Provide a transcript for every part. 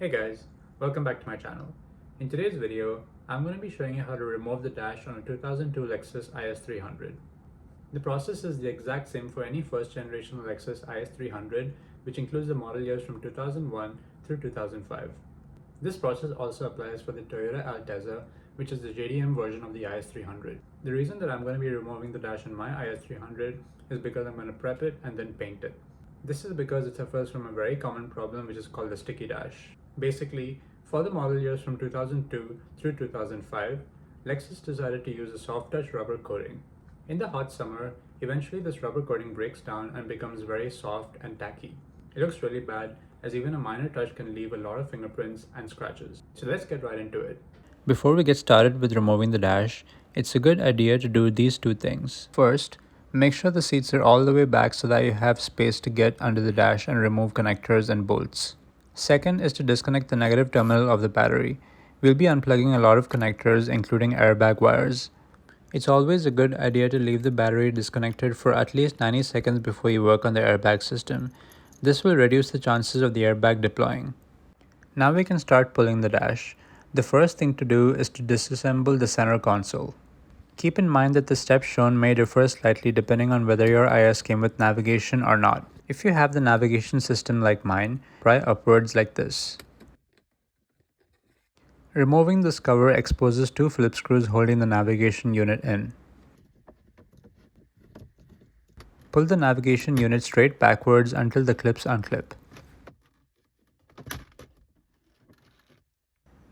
Hey guys, welcome back to my channel. In today's video, I'm going to be showing you how to remove the dash on a 2002 Lexus IS 300. The process is the exact same for any first generation Lexus IS 300, which includes the model years from 2001 through 2005. This process also applies for the Toyota Altezza, which is the JDM version of the IS 300. The reason that I'm going to be removing the dash on my IS 300 is because I'm going to prep it and then paint it. This is because it suffers from a very common problem which is called the sticky dash. Basically, for the model years from 2002 through 2005, Lexus decided to use a soft touch rubber coating. In the hot summer, eventually this rubber coating breaks down and becomes very soft and tacky. It looks really bad, as even a minor touch can leave a lot of fingerprints and scratches. So let's get right into it. Before we get started with removing the dash, it's a good idea to do these two things. First, make sure the seats are all the way back so that you have space to get under the dash and remove connectors and bolts. Second is to disconnect the negative terminal of the battery. We'll be unplugging a lot of connectors, including airbag wires. It's always a good idea to leave the battery disconnected for at least 90 seconds before you work on the airbag system. This will reduce the chances of the airbag deploying. Now we can start pulling the dash. The first thing to do is to disassemble the center console. Keep in mind that the steps shown may differ slightly depending on whether your IS came with navigation or not. If you have the navigation system like mine, pry upwards like this. Removing this cover exposes two Phillips screws holding the navigation unit in. Pull the navigation unit straight backwards until the clips unclip.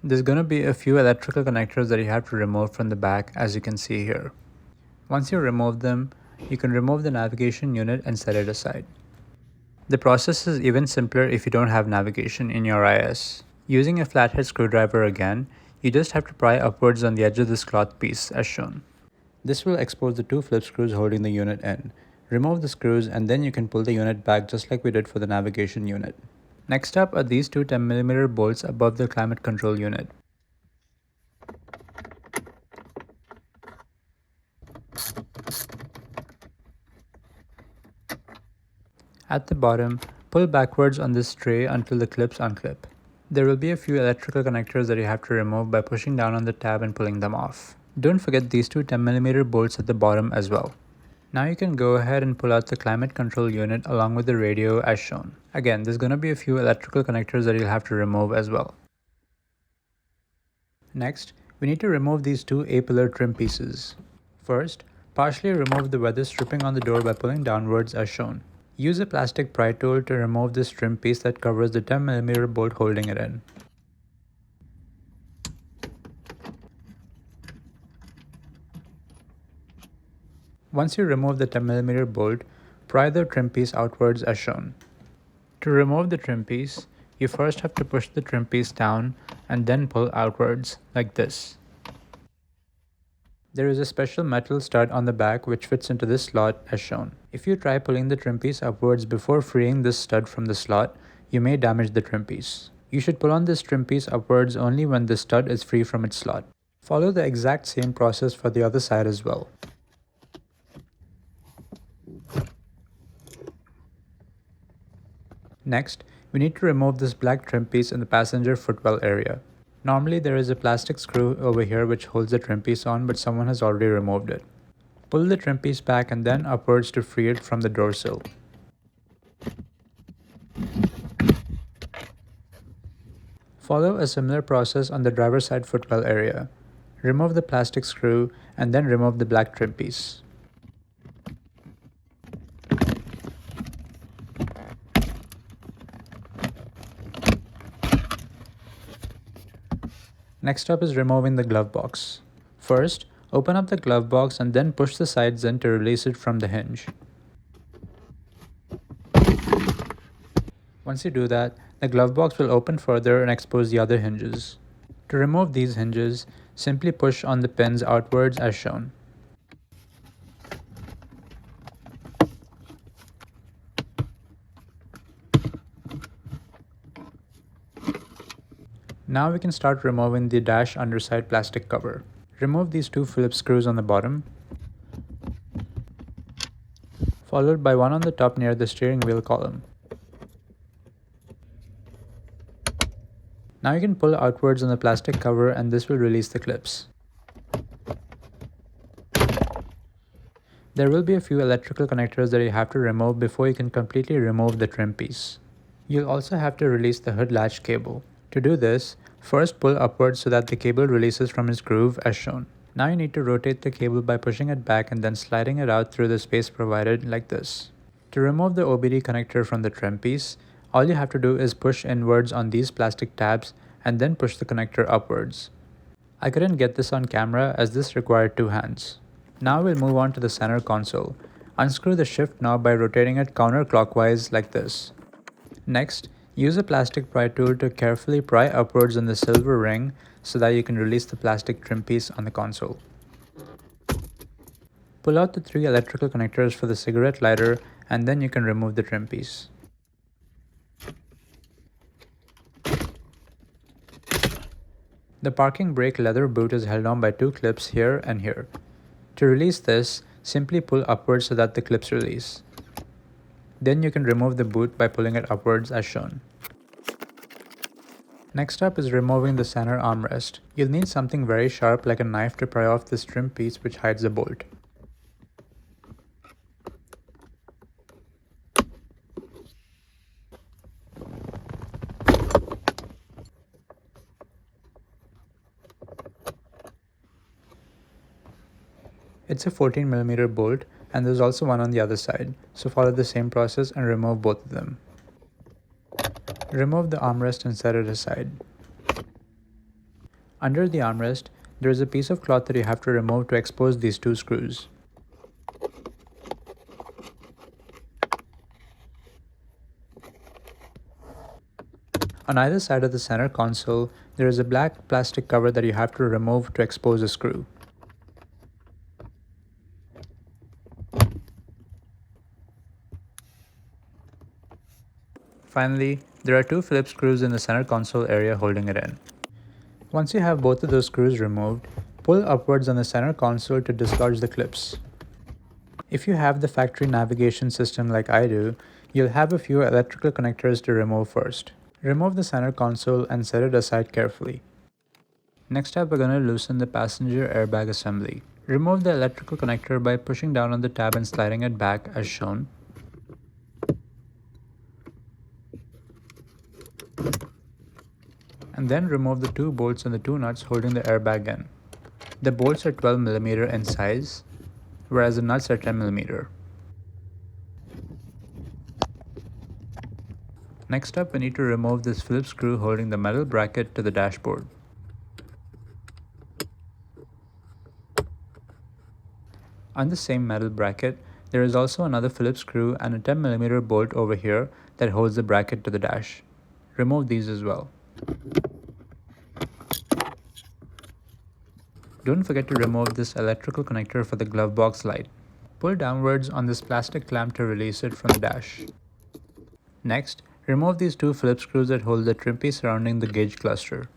There's going to be a few electrical connectors that you have to remove from the back, as you can see here. Once you remove them, you can remove the navigation unit and set it aside. The process is even simpler if you don't have navigation in your IS. Using a flathead screwdriver again, you just have to pry upwards on the edge of this cloth piece as shown. This will expose the two flip screws holding the unit in. Remove the screws and then you can pull the unit back just like we did for the navigation unit. Next up are these two 10mm bolts above the climate control unit. At the bottom, pull backwards on this tray until the clips unclip. There will be a few electrical connectors that you have to remove by pushing down on the tab and pulling them off. Don't forget these two 10mm bolts at the bottom as well. Now you can go ahead and pull out the climate control unit along with the radio as shown. Again, there's going to be a few electrical connectors that you'll have to remove as well. Next, we need to remove these two A-pillar trim pieces. First, partially remove the weather stripping on the door by pulling downwards as shown. Use a plastic pry tool to remove this trim piece that covers the 10mm bolt holding it in. Once you remove the 10mm bolt, pry the trim piece outwards as shown. To remove the trim piece, you first have to push the trim piece down and then pull outwards like this. There is a special metal stud on the back which fits into this slot as shown. If you try pulling the trim piece upwards before freeing this stud from the slot, you may damage the trim piece. You should pull on this trim piece upwards only when the stud is free from its slot. Follow the exact same process for the other side as well. Next, we need to remove this black trim piece in the passenger footwell area. Normally there is a plastic screw over here which holds the trim piece on, but someone has already removed it. Pull the trim piece back and then upwards to free it from the door sill. Follow a similar process on the driver's side footwell area. Remove the plastic screw and then remove the black trim piece. Next up is removing the glove box. First, open up the glove box and then push the sides in to release it from the hinge. Once you do that, the glove box will open further and expose the other hinges. To remove these hinges, simply push on the pins outwards as shown. Now we can start removing the dash underside plastic cover. Remove these two Phillips screws on the bottom, followed by one on the top near the steering wheel column. Now you can pull outwards on the plastic cover and this will release the clips. There will be a few electrical connectors that you have to remove before you can completely remove the trim piece. You'll also have to release the hood latch cable. To do this, first pull upwards so that the cable releases from its groove as shown. Now you need to rotate the cable by pushing it back and then sliding it out through the space provided like this. To remove the OBD connector from the trim piece, all you have to do is push inwards on these plastic tabs and then push the connector upwards. I couldn't get this on camera as this required two hands. Now we'll move on to the center console. Unscrew the shift knob by rotating it counterclockwise like this. Next, use a plastic pry tool to carefully pry upwards on the silver ring so that you can release the plastic trim piece on the console. Pull out the three electrical connectors for the cigarette lighter and then you can remove the trim piece. The parking brake leather boot is held on by two clips here and here. To release this, simply pull upwards so that the clips release. Then you can remove the boot by pulling it upwards as shown. Next up is removing the center armrest. You'll need something very sharp like a knife to pry off this trim piece which hides the bolt. It's a 14mm bolt and there's also one on the other side, so follow the same process and remove both of them. Remove the armrest and set it aside. Under the armrest, there is a piece of cloth that you have to remove to expose these two screws. On either side of the center console, there is a black plastic cover that you have to remove to expose a screw. Finally, there are two Phillips screws in the center console area holding it in. Once you have both of those screws removed, pull upwards on the center console to dislodge the clips. If you have the factory navigation system like I do, you'll have a few electrical connectors to remove first. Remove the center console and set it aside carefully. Next up, we're going to loosen the passenger airbag assembly. Remove the electrical connector by pushing down on the tab and sliding it back as shown. And then remove the two bolts and the two nuts holding the airbag in. The bolts are 12mm in size, whereas the nuts are 10mm. Next up, we need to remove this Phillips screw holding the metal bracket to the dashboard. On the same metal bracket, there is also another Phillips screw and a 10mm bolt over here that holds the bracket to the dash. Remove these as well. Don't forget to remove this electrical connector for the glove box light. Pull downwards on this plastic clamp to release it from the dash. Next, remove these two Phillips screws that hold the trim piece surrounding the gauge cluster.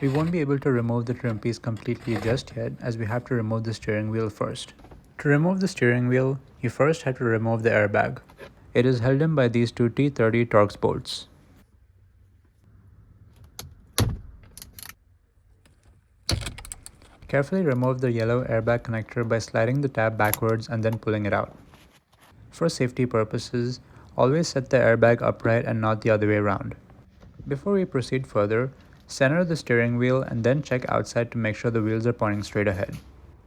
We won't be able to remove the trim piece completely just yet as we have to remove the steering wheel first. To remove the steering wheel, you first have to remove the airbag. It is held in by these two T30 Torx bolts. Carefully remove the yellow airbag connector by sliding the tab backwards and then pulling it out. For safety purposes, always set the airbag upright and not the other way around. Before we proceed further, center the steering wheel and then check outside to make sure the wheels are pointing straight ahead.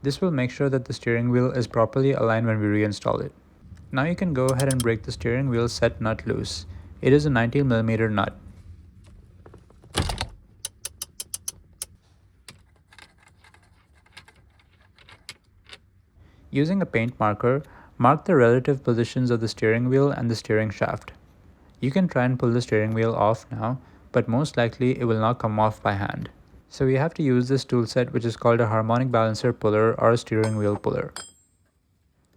This will make sure that the steering wheel is properly aligned when we reinstall it. Now you can go ahead and break the steering wheel set nut loose. It is a 19mm nut. Using a paint marker, mark the relative positions of the steering wheel and the steering shaft. You can try and pull the steering wheel off now, but most likely it will not come off by hand. So we have to use this tool set, which is called a harmonic balancer puller or a steering wheel puller.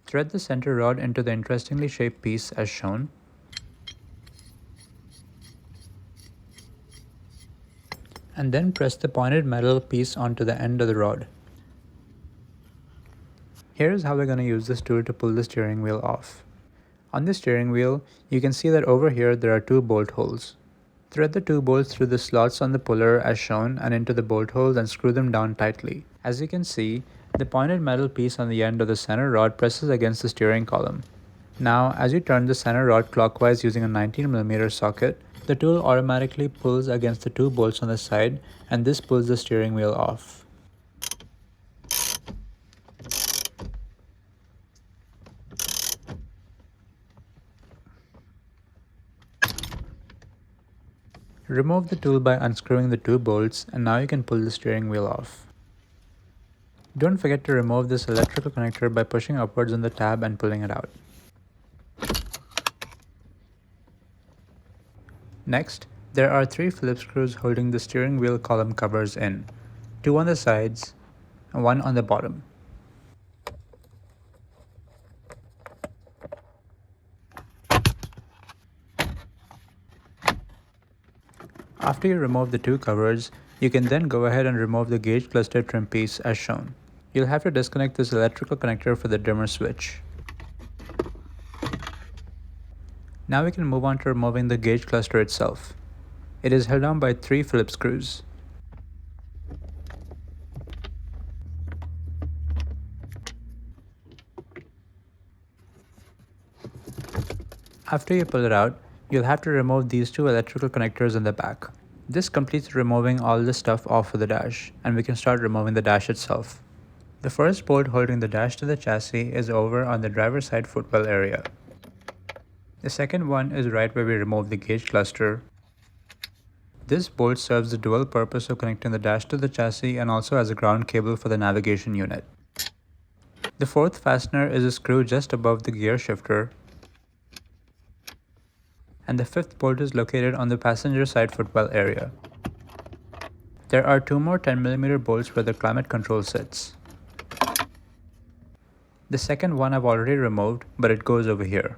Thread the center rod into the interestingly shaped piece as shown. And then press the pointed metal piece onto the end of the rod. Here is how we're going to use this tool to pull the steering wheel off. On the steering wheel, you can see that over here there are two bolt holes. Thread the two bolts through the slots on the puller as shown and into the bolt holes and screw them down tightly. As you can see, the pointed metal piece on the end of the center rod presses against the steering column. Now, as you turn the center rod clockwise using a 19mm socket, the tool automatically pulls against the two bolts on the side, and this pulls the steering wheel off. Remove the tool by unscrewing the two bolts, and now you can pull the steering wheel off. Don't forget to remove this electrical connector by pushing upwards on the tab and pulling it out. Next, there are 3 Phillips screws holding the steering wheel column covers in, 2 on the sides and 1 on the bottom. After you remove the 2 covers, you can then go ahead and remove the gauge cluster trim piece as shown. You'll have to disconnect this electrical connector for the dimmer switch. Now we can move on to removing the gauge cluster itself. It is held on by 3 Phillips screws. After you pull it out, you'll have to remove these 2 electrical connectors in the back. This completes removing all the stuff off of the dash, and we can start removing the dash itself. The first bolt holding the dash to the chassis is over on the driver's side footwell area. The second one is right where we remove the gauge cluster. This bolt serves the dual purpose of connecting the dash to the chassis and also as a ground cable for the navigation unit. The fourth fastener is a screw just above the gear shifter, and the fifth bolt is located on the passenger side footwell area. There are 2 more 10mm bolts where the climate control sits. The second one I've already removed, but it goes over here.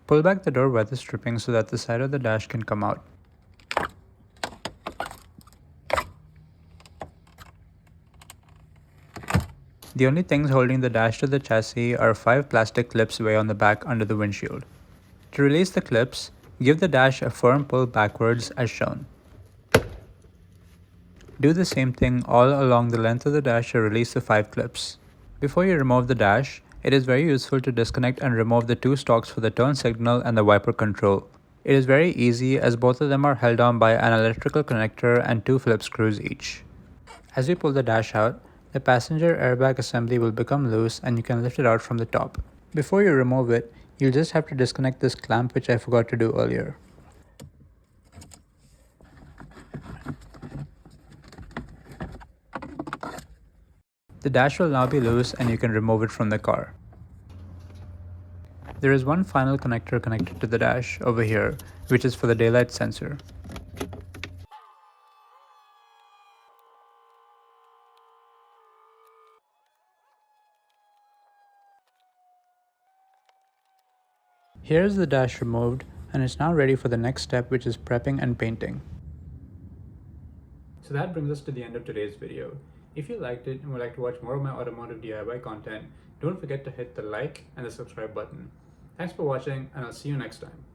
Pull back the door weather stripping so that the side of the dash can come out. The only things holding the dash to the chassis are 5 plastic clips way on the back under the windshield. To release the clips, give the dash a firm pull backwards as shown. Do the same thing all along the length of the dash to release the 5 clips. Before you remove the dash, it is very useful to disconnect and remove the 2 stalks for the turn signal and the wiper control. It is very easy as both of them are held on by an electrical connector and 2 Phillips screws each. As you pull the dash out, the passenger airbag assembly will become loose and you can lift it out from the top. Before you remove it, you'll just have to disconnect this clamp which I forgot to do earlier. The dash will now be loose and you can remove it from the car. There is one final connector connected to the dash over here, which is for the daylight sensor. Here is the dash removed and it's now ready for the next step, which is prepping and painting. So that brings us to the end of today's video. If you liked it and would like to watch more of my automotive DIY content, don't forget to hit the like and the subscribe button. Thanks for watching, and I'll see you next time.